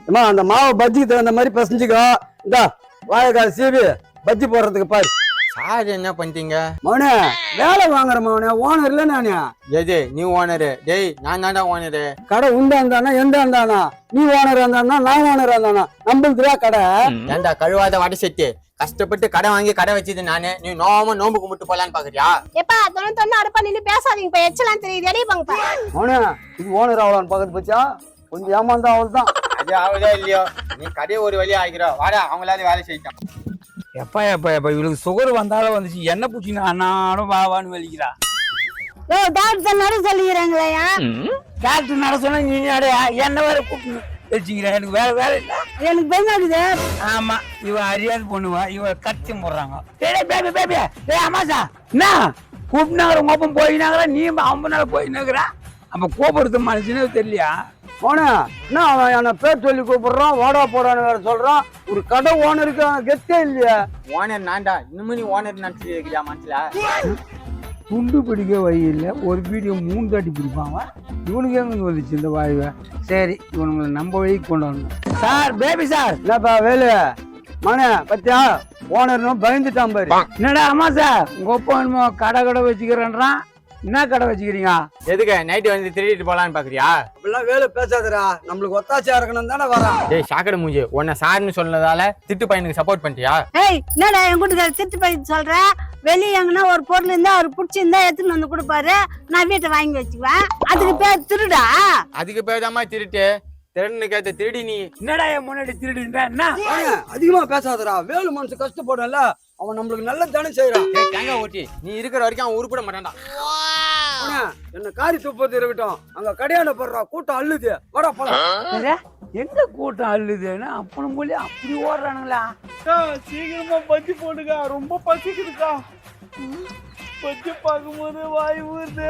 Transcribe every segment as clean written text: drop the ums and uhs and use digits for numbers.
அம்மா அந்த மாவு பஜ்ஜிக்கு தகுந்த மாதிரி பசஞ்சுக்கோ. இந்தா வாழைக்காய் சீவி பஜ்ஜி போடுறதுக்கு பாரு. சார் என்ன பண்ணிட்டீங்க? மவனே வேலை வாங்குற மவனே, ஓனர் இல்ல நானே. எது நீ ஓனரு? டேய் நான் தான்டா ஓனரு. கடை உண்டா இருந்தானா எந்த இருந்தானா? நீ ஓனர் இருந்தானா நான் ஓனர் இருந்தானா? நம்மளுக்குதா கடை. ஏன்டா கழுவாத வடை செட்டு கஷ்டப்பட்டு கடை வாங்கி கடை வச்சது நானு. நீ நோம்பு கும்பிட்டு போலான்னு பாக்குறியா? எப்பா தொண்ணு அடுப்பா நின்னு பேசாதீங்க. இப்ப எச்சலாம் தெரியுது எடிப்பாங்கப்பா. மவனே இது ஓனர் ஆகலான்னு பாக்குறது பச்சா, கொஞ்சம் ஏமாந்தா அவள் தான். அது ஆகுதா இல்லையோ, நீ கடையை ஒரு வழியா ஆகிறோம். வாடா அவங்களால வேலை செய்யிட்டான். எப்பா இவளுக்கு சுகர் வந்தாலும் வந்துச்சு, என்ன பூச்சினா அண்ணாடும் வாவான்னு வெளிக்கிறா. ஓ டாக்டர் நட சொல்லிக்கிறாங்களா? டாக்டர் நட சொன்னா நீ என்ன வேற கூப்பிட்டு வச்சுக்கிறேன். எனக்கு வேற வேலை இல்லை. எனக்கு பயமாக்குது. ஆமா இவ அறியாது பொண்ணுவா, இவ கட்சி போடுறாங்க. பேபி பேபி டேய் அம்மாசா என்ன கூப்பிட்டாங்க உங்க அப்பம் போயினாங்களா, நீ அம்பனால போயினாக்குறா. அப்ப கோபுரத்து மனுஷனே தெரியலையா? மவனே என்ன அவன் என்ன பேர் சொல்லி கூப்பிடுறான், வாடா போடான்னு வேற சொல்றான். ஒரு கடை ஓனருக்கு கெட்டே இல்லையா? ஓனர் நான்டா. இன்னும் நீ ஓனர் நினைச்சிட்டு இருக்கியா மனசுல? துண்டு பிடிக்க வழி இல்லை, ஒரு வீடியோ 3 தாட்டி பிடிப்பாங்க. இவனுக்கு எங்க வந்துச்சு இந்த வாய்வை? சரி இவனுங்களை நம்ம வழிக்கு கொண்டு வரணும். Sir baby sir. என்னப்பா வேலு மவனே பத்தியா ஓனர்னு பயந்துட்டான் பாரு. என்னடா அம்மா சார் உங்க ஒப்ப என்னமோ கடை வச்சுக்கிறேன்றான். என்ன கடை வச்சுக்கிறீங்க? எதுக்கு நைட்டு வந்து திருடிட்டு போலான்னு பாக்குறியா? அப்படிலாம் வேலை பேசாதடா, நம்மளுக்கு ஒத்தாச்சியா இருக்கணும் தானே வரான். டேய் சாக்கடை மூஞ்சி, உன்னை சார்னு சொன்னதால திட்டு பையனுக்கு சப்போர்ட் பண்ணிட்டியா? ஏய் என்னடா என் கூட்டுக்கார திருட்டு போய் சொல்ற? வெளியே எங்கன்னா ஒரு பொருள் இருந்தா அவர் பிடிச்சிருந்தா எடுத்துன்னு வந்து கொடுப்பாரு, நான் வீட்டை வாங்கி வச்சுக்குவேன். அதுக்கு பேர் திருடா? அதுக்கு பேர்தாம்மா திருட்டு. திருடனு கேட்ட திருடி நீ. என்னடா என் முன்னாடி திருடுன்ற என்ன? அதிகமா பேசாதடா, வேலு மனசு கஷ்டப்படும்ல, அவன் நம்மளுக்கு நல்ல தானே செய்யறான். தேங்காய் ஊட்டி நீ இருக்கிற வரைக்கும் அவன் உருப்பிட மாட்டான்டா. என்ன காரி துப்பது இருக்கட்டும், அங்க கடையாண்ட போடுறா கூட்டம் அள்ளுது, வாடா போலாம். எங்க கூட்டம் அள்ளுதுன்னா அப்பனும் போலி அப்படி ஓடுறானுங்களா? சீக்கிரமா பஜ்ஜி போடுங்க, ரொம்ப பசிக்குதுக்கா. பஜ்ஜி பார்க்கும்போது வாய் ஊறுது.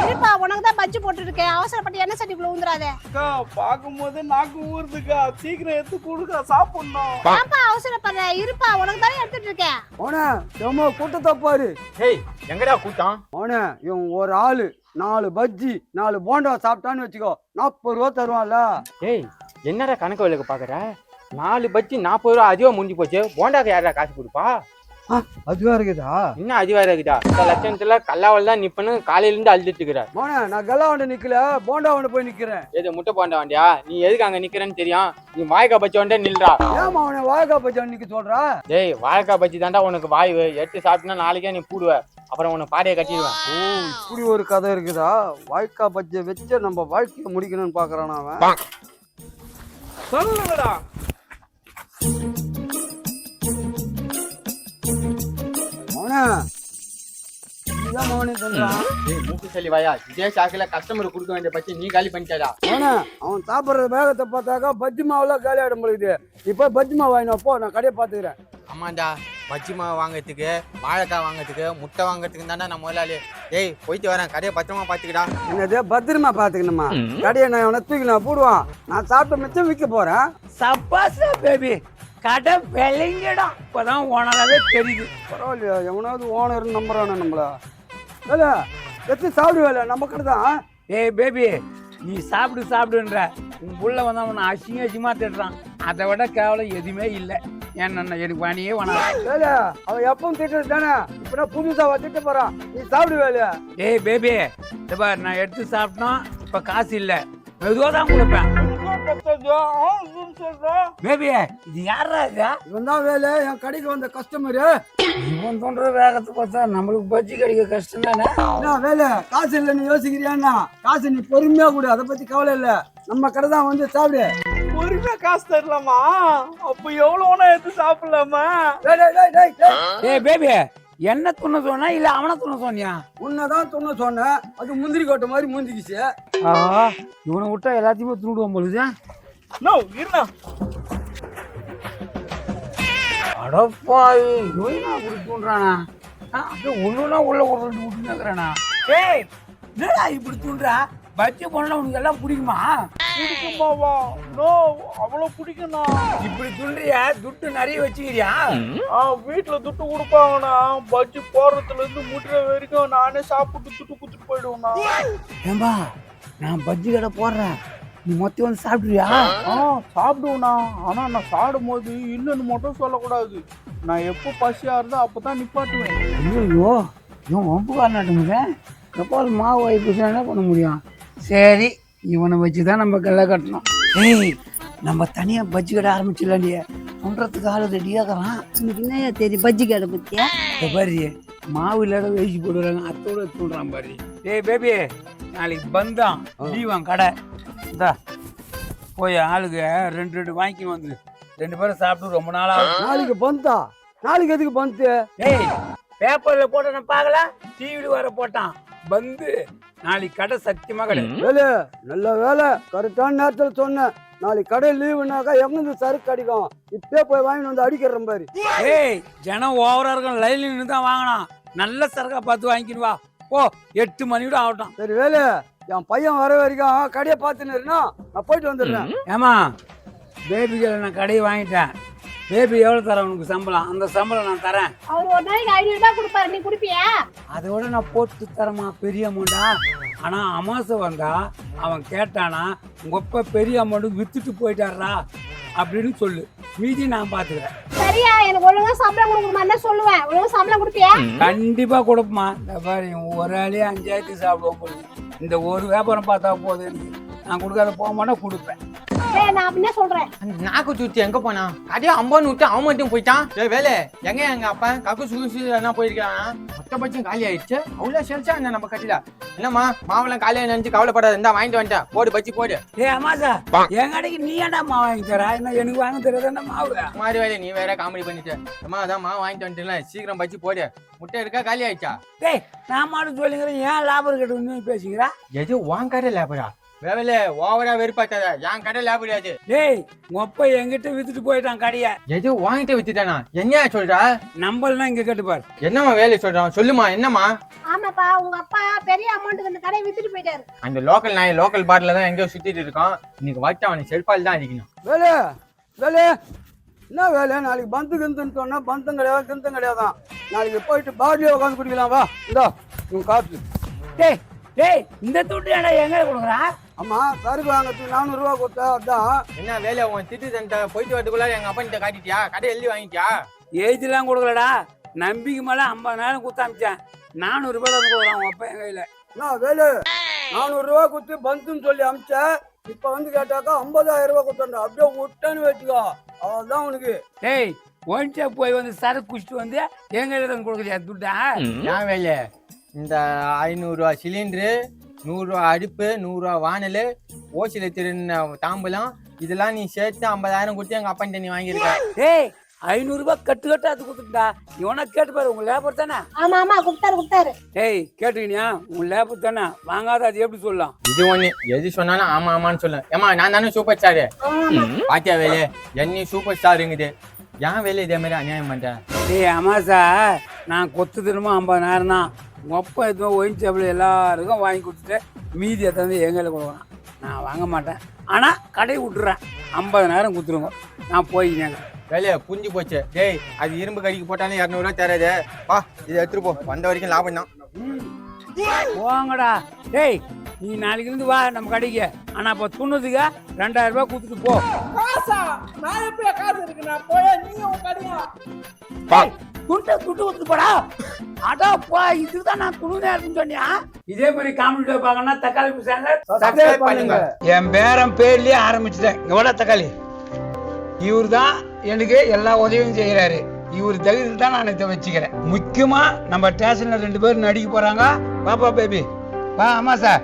இருப்பா உனக்கு தான் பஜ்ஜி போட்டு இருக்கேன், அவசரப்பட்டு எண்ணெய் சட்டிக்குள்ள ஊந்துறாதே. அக்கா பார்க்கும்போது நாக்கு ஊறுதுக்கா, சீக்கிரம் எடுத்து கொடுக்க சாப்பிடணும். பாப்பா அவசரப்படுற, இருப்பா உனக்கு தானே எடுத்துட்டு இருக்கேன். அவனே சும்மா கூட்டத்தை பாரு. ஹேய் எங்கடா கூட்டம்? அவனே இவன் ஒரு ஆளு 4 பஜ்ஜி 4 போண்டா சாப்பிட்டான்னு வச்சுக்கோ, 40 ரூபா தருவான்ல. ஏய் என்னடா கணக்கு விளக்கு பாக்குற? 4 பஜ்ஜி 40 ரூபா அதிகமா முடிஞ்சு போச்சு. போண்டாக்கு யாரா காசு கொடுப்பா? அதுவா இருக்குதா? என்ன அதிகமா இருக்குதா? இந்த லட்சணத்துல கல்லாவல் தான் நிப்பன்னு காலையில இருந்து அழுதுட்டு இருக்கிற. மோனே நான் கல்லா வண்ட நிக்கல, போண்டா வண்ட போய் நிக்கிறேன். எது முட்டை போண்டா வண்டியா? நீ எதுக்கு அங்க நிக்கிறேன்னு தெரியும். நீ வாய்க்கா பச்சி வண்டே நில்றா. ஏமா அவனை வாழைக்காய் பஜ்ஜி நிக்க சொல்றா? டேய் வாழைக்காய் பச்சி தாண்டா உனக்கு வாய்வு. எடுத்து சாப்பிட்டா நாளைக்கே நீ பூடுவ, அப்புறம் உனக்கு பாடையை கட்டிடுவேன். இப்படி ஒரு கதை இருக்குதா? வாழைக்காய் பஜ்ஜியை வச்சு நம்ம வாழ்க்கையை முடிக்கணும்னு பாக்குறான் அவன். சொல்லுங்கடா. மூக்கு சொல்லி வாயா, இதே சாக்குல கஸ்டமர் கொடுக்க வேண்டிய பச்சி நீ காலி பண்ணிட்டாடா. அவன் சாப்பிடுற வேகத்தை பார்த்தாக்கா பஜ்ஜி மாவுல காலி ஆயிட முடியுது. இப்ப பஜ்ஜி மாவு வாங்கினப்போ நான் கடையை பாத்துக்கிறேன். ஆமாண்டா பஜ்ஜி மாவு வாங்கறதுக்கு, வாழைக்காய் வாங்கறதுக்கு, முட்டை வாங்கறதுக்கு தாண்டா நான் முதலாளி. டேய் போயிட்டு வரேன், கடையை பத்திரமா பாத்துக்கிடா. என்னது பத்திரமா பாத்துக்கணுமா? கடையை நான் அவனை தூக்கி நான் போடுவான், நான் சாப்பிட்ட மிச்சம் விற்க போறேன். சப்பாசா பேபி கடை விளைங்கடம் இப்பதான் ஓனராகவே தெரியுது. பரவாயில்லையா, எவனாவது ஓனர் நம்புறானு நம்மள. வேலை எத்தி சாப்பிடு வேலை, நம்ம கடை தான். ஏய் பேபி நீ சாப்பிடுன்ற உன் புள்ள வந்து அவனை அசிங்கமா திட்டுறான். அதை விட கேவலம் எதுவுமே இல்லை. ஏன்னா எனக்கு வாணியே வேணாம். வேலை அவன் எப்பவும் திட்டுறது தானே, இப்ப புதுசா திட்ட போறான். நீ சாப்பிடு வேலையா. ஏய் பேபி நான் எடுத்து சாப்பிட்டோம், இப்ப காசு இல்லை, மெதுவா தான் கொடுப்பேன். பேபி இது யாரா இதா? இவன் தான் வேலை, என் கடைக்கு வந்த கஸ்டமரு. இவன் தோன்ற வேகத்தை பார்த்தா நம்மளுக்கு பஜ்ஜி கிடைக்க கஷ்டம் தானே. என்ன வேலை காசு இல்லைன்னு யோசிக்கிறியான்னா, காசு நீ பொறுமையா கொடு, அதை பத்தி கவலை இல்ல. நம்ம கடை தான் வந்து சாப்பிடு. பொறுமையா காசு தரலாமா? அப்ப எவ்வளவு எடுத்து சாப்பிடலாமா? ஏய் பேபி என்ன துண்ண சொன்னா இல்ல அவனை துண்ண சொன்னியா? உன்னதான் துண்ண சொன்னேன், அது முந்திரி கோட்டை மாதிரி முந்திக்கிச்சு. இவனை விட்டா எல்லாத்தையுமே துணுடுவோம் பொழுது. அடப்பாய் நோயினா அப்படி தூண்டுறானா? அப்படியே ஒண்ணுனா உள்ள ஒரு விட்டுனாக்குறானா? ஏய் என்னடா இப்படி தூண்டுறா? பஜ்ஜி போனா உனக்கு எல்லாம் பிடிக்குமா? பிடிக்குமாவா? நோ அவ்வளவு பிடிக்கும்ண்ணா. இப்படி துண்டுறியா? துட்டு நிறைய வச்சுக்கிறியா? வீட்டுல துட்டு கொடுப்பாங்கண்ணா. பஜ்ஜி போடுறதுல இருந்து முட்டுற வரைக்கும் நானே சாப்பிட்டு துட்டு குத்துட்டு போயிடுவேண்ணா. ஏம்பா நான் பஜ்ஜி கடை போடுறேன், நீ மொத்தம் வந்து சாப்பிடுறியா? சாப்பிடுவேண்ணா. ஆனா நான் சாப்பிடும் போது இல்லைன்னு மட்டும் சொல்லக்கூடாது. நான் எப்போ பசியா இருந்தா அப்பதான் நிப்பாட்டுவேன். ஐயோ இவன் வம்பு காரணாட்டுங்க. எப்போ மாவு வாய்ப்பு என்ன பண்ண முடியும்? சரி, இவனை வச்சு தான் நம்ம கல்லை கட்டணும். ஏய், நம்ம தனியாக பஜ்ஜி கடை ஆரம்பிச்சிடலாண்டியே. சொல்கிறதுக்கு ஆள் ரெடியாகிறான். உனக்கு என்ன தெரியும் பஜ்ஜி கடை பத்தியா? இந்த பாரு, மாவு இல்லாத வேசி போடுறாங்க, அத்தோட தூண்டுறான் பாரு. ஏய் பேபி, நாளைக்கு பந்தான் லீவான் கடை. இந்தா போய் ஆளுக்கு ரெண்டு வாங்கி வந்துடு. 2 பேரும் சாப்பிட்டு ரொம்ப நாளா. நாளைக்கு பந்தா? நாளைக்கு எதுக்கு பந்து? ஏய், பேப்பர்ல போட்ட நான் பார்க்கல, டிவில வர போட்டான் பந்து. நாளைக்கு கடை சத்தியமா கடை. வேலை நல்ல வேலை, கரெக்டான நேரத்தில் சொன்னேன். நாளைக்கு கடை லீவுனாக்கா எங்கிருந்து சரக்கு அடிக்கும். இப்பே போய் வாங்கிட்டு வந்து அடிக்கிறேன் பாரு. ஏய், ஜனம் ஓவரா இருக்கும், லைன்ல நின்று தான் வாங்கணும். நல்ல சரக்கா பார்த்து வாங்கிக்கிட்டு வா. ஓ 8 மணி கூட ஆகட்டும். சரி வேலை, என் பையன் வர வரைக்கும் கடையை பார்த்துன்னு நான் போயிட்டு வந்துடுறேன். ஏமா, பேபிகளை நான் கடையை வாங்கிட்டேன். பேபி எவ்வளோ தரேன் உனக்கு சம்பளம்? அந்த சம்பளம் நான் தரேன். அவர் ஒரு நாளைக்கு 500 ரூபாய் கொடுப்பாரு, நீ குடிப்பியா? அதோட நான் போட்டு தரமா பெரிய அமௌண்டா? ஆனா அமாசை வந்தா அவன் கேட்டானா, உங்க அப்பா பெரிய அமௌண்ட் வித்துட்டு போயிட்டாரா அப்படின்னு சொல்லு. மீதி நான் பாத்துக்கிறேன். சரியா? எனக்கு ஒழுங்கா சம்பளம் கொடுக்குமா என்ன சொல்லுவேன். ஒழுங்கா சம்பளம் கொடுப்பியா? கண்டிப்பா கொடுப்போமா. இந்த பாரு, ஒரு ஆளே 5000 சாப்பிடுவோம் போது. இந்த ஒரு வியாபாரம் பார்த்தா போதும் எனக்கு. நான் கொடுக்காத போக மாட்டேன், கொடுப்பேன். நான் அப்படியே சொல்றேன். நாக்கு சுத்தி எங்க போனா? கடையை 50 விட்டு அவன் மட்டும் போயிட்டான். வேலை எங்க எங்க அப்பா கக்கு சுகுசு என்ன போயிருக்கான்? மொத்தபட்சம் காலி ஆயிடுச்சு. அவ்வளோ செல்சா என்ன நம்ம கட்டில? என்னம்மா மாவுலாம் காலியா நினைச்சு கவலைப்படாத, இருந்தா வாங்கிட்டு வந்துட்டேன். போடு பச்சி போடு. ஏ அம்மாசா, என் கடைக்கு நீ ஏன்டா மாவு வாங்கி தர? என்ன எனக்கு வாங்க தரதா மாவு? மாதிரி வேலை நீ வேற காமெடி பண்ணிட்டு. அம்மா அதான் மாவு வாங்கிட்டு வந்துட்டுல, சீக்கிரம் பச்சி போடு. முட்டை இருக்கா காலி ஆயிடுச்சா? டேய், நான் மாடு சொல்லிக்கிறேன், ஏன் லாபம் கேட்டு பேசிக்கிறா? எது வாங்க கடை லேபரா? வேலை ஓவரா வெறுப்பாத்தாத, என் கடை லேபராது. டேய், உங்க அப்பா என்கிட்ட வித்துட்டு போயிட்டான் கடையை. எது வாங்கிட்டு வித்துட்டானா? என்ன சொல்றா? நம்பல்னா இங்க கேட்டுப்பாரு. என்னம்மா வேலை சொல்றான்? சொல்லுமா என்னம்மா? ஆமாப்பா, உங்க அப்பா பெரிய அமௌண்ட்டுக்கு இந்த கடையை வித்துட்டு போயிட்டாரு. அந்த லோக்கல் நாய் லோக்கல் பார்ல தான் எங்கேயோ சுத்திட்டு இருக்கான். இன்னைக்கு வாட்டி அவனை செல்பால் தான் அடிக்கணும். வேலை வேலை என்ன வேலை? நாளைக்கு பந்து கிந்துன்னு சொன்னா பந்தம் கிடையாது, கிந்தம் கிடையாதான். நாளைக்கு போயிட்டு பார்லேயே உட்காந்து குடிக்கலாம். வா இந்தா உன் காசு. டேய் டேய், இந்த துட்டு ஏன்டா எங்க கொடுக்குறா? ஆமா, சரக்கு வாங்கிறதுக்கு 400 ரூபா கொடுத்தா அதான். என்ன வேலை உன் திட்டு தண்டை போயிட்டு வரதுக்குள்ள எங்க அப்பா கிட்ட காட்டிட்டியா? கடை எழுதி வாங்கிட்டியா? ஏஜ்லாம் கொடுக்கலடா, நம்பிக்கை மேல 50,000 கொடுத்து அமிச்சேன். 400 ரூபாய் தான் கொடுக்குறான் உங்க அப்பா என் கையில. நான் வேலை 400 ரூபா கொடுத்து பந்துன்னு சொல்லி அமிச்சேன். இப்ப வந்து கேட்டாக்கா 50,000 ரூபா கொடுத்தா அப்படியே விட்டேன்னு வச்சுக்கோ, அவ்வளவுதான் உனக்கு. டேய், ஒன்ச்சா போய் வந்து சரக்கு குடிச்சிட்டு வந்து என் கையில தான் கொடுக்குறியா துட்டா? ஏன் வேலை இந்த 500 ரூபா சிலிண்டரு, 100 ரூபா அடுப்பு, 100 ரூபா வானல், ஓசில திருந்த தாம்பலம், இதெல்லாம் நீ சேர்த்து 50,000 கொடுத்து எங்க அப்பா நீ வாங்கியிருக்க. டேய், 500 ரூபாய் கட்டு கட்டா அது கொடுத்துட்டா. இவனா கேட்டு பாரு, உங்க லேபர் தானே? ஆமா ஆமா, கொடுத்தாரு. டேய், கேட்டுக்கினியா? உங்க லேபர் தானே, வாங்காத அது எப்படி சொல்லலாம்? இது ஒண்ணு எது சொன்னாலும் ஆமா ஆமான்னு சொல்லு. ஏமா நான் தானே சூப்பர் ஸ்டாரு. பாத்தியா வேலை என்னையும் சூப்பர் ஸ்டாருங்குது. ஏன் வேலை இதே மாதிரி அநியாயம் பண்றேன்? டேய் அம்மாசா, நான் கொத்து திரும்ப 50,000 தான். உங்க அப்பா எதுவும் ஒயின் சாப்பிட எல்லாருக்கும் வாங்கி கொடுத்துட்டு மீதி எத்தாந்து எங்களை கொடுக்குறான். நான் வாங்க மாட்டேன், ஆனா கடை விட்டுறேன். 50,000 கொடுத்துருங்க, நான் போய்க்கினேங்க. வேலையை புரிஞ்சு போச்சு. டேய், அது இரும்பு கடிக்கு போட்டாலும் 200 ரூபா தராது. வா இதை எடுத்துட்டு போ, வந்த வரைக்கும் லாபம் தான். போங்கடா. டேய், நீ நாளைக்கு இருந்து வா நம்ம கடைக்கு. ஆனா அப்ப துண்ணுதுக்கு 2000 ரூபாய் கொடுத்துட்டு போ. காசா? நான் எப்ப காசு இருக்கு? நான் போய் நீங்க உங்க கடையா துண்டு கொடுத்து போடா. அடா போ, இதுதான் நான் துணு நேரம் சொன்னியா? இதே மாதிரி காமெடி பார்க்கணும்னா தக்காளி சேனல் சப்ஸ்கிரைப் பண்ணுங்க. என் பேரன் பேர்லயே ஆரம்பிச்சுட்டேன். எவ்வளோ தக்காளி? இவர் தான் எனக்கு எல்லா உதவியும் செய்யறாரு. இவர் தகுதியில் தான் நான் இதை வச்சுக்கிறேன். முக்கியமா நம்ம ஸ்டேஷன்ல 2 பேரும் நடிக்க போறாங்க. பாப்பா பேபி வா. ஆமா சார்,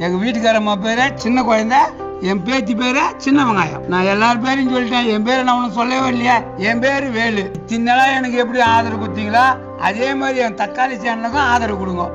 எங்க வீட்டுக்காரம்மா பேரு சின்ன குழந்தை, என் பேத்தி பேரு சின்ன வெங்காயம். நான் எல்லாரும் பேரையும் சொல்லிட்டேன். என் பேரை நான் உனக்கு சொல்லவே இல்லையா? என் பேரு வேலு. இத்தனை எனக்கு எப்படி ஆதரவு கொடுத்தீங்களா, அதே மாதிரி என் தக்காளி சேனலுக்கும் ஆதரவு கொடுங்க.